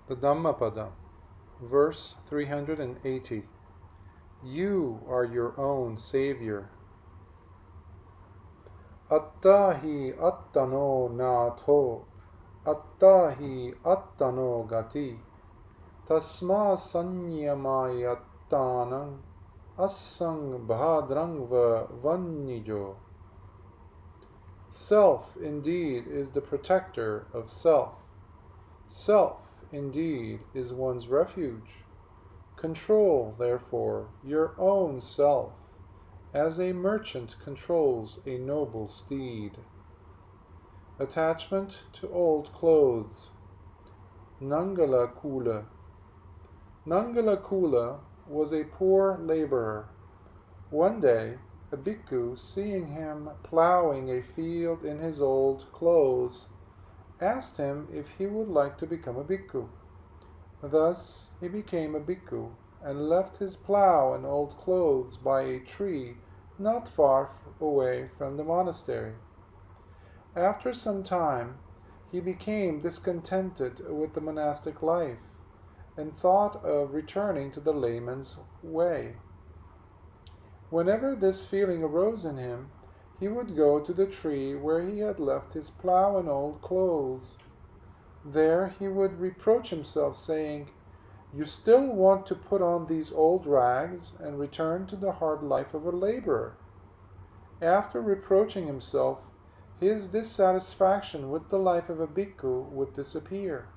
The Dhammapada, verse 380. You are your own Saviour. Attahi attano natho, attahi attano gati, tasma sanyamayattanam assang bhadrangva vannijo. Self indeed is the protector of self. Self indeed is one's refuge. Control, therefore, your own self, as a merchant controls a noble steed. Attachment to old clothes. Nangala Kula. Nangala Kula was a poor laborer. One day, a bhikkhu, seeing him plowing a field in his old clothes, asked him if he would like to become a bhikkhu. Thus he became a bhikkhu and left his plow and old clothes by a tree not far away from the monastery. After some time, he became discontented with the monastic life and thought of returning to the layman's way. Whenever this feeling arose in him, he would go to the tree where he had left his plow and old clothes. There he would reproach himself, saying, "You still want to put on these old rags and return to the hard life of a laborer." After reproaching himself, his dissatisfaction with the life of a bhikkhu would disappear.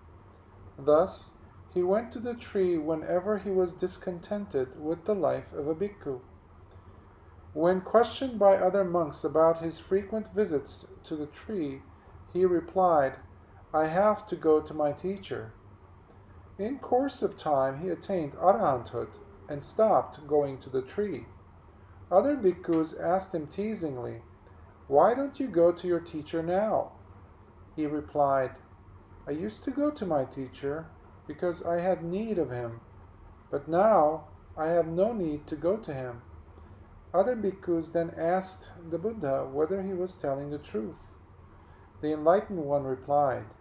Thus, he went to the tree whenever he was discontented with the life of a bhikkhu. When questioned by other monks about his frequent visits to the tree, he replied, "I have to go to my teacher." In course of time he attained arahanthood and stopped going to the tree. Other bhikkhus asked him teasingly, "Why don't you go to your teacher now?" He replied, "I used to go to my teacher because I had need of him, but now I have no need to go to him." Other bhikkhus then asked the Buddha whether he was telling the truth. The enlightened one replied,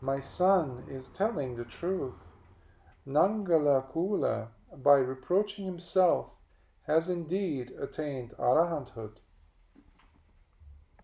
"My son is telling the truth. Nangala Kula, by reproaching himself, has indeed attained arahanthood."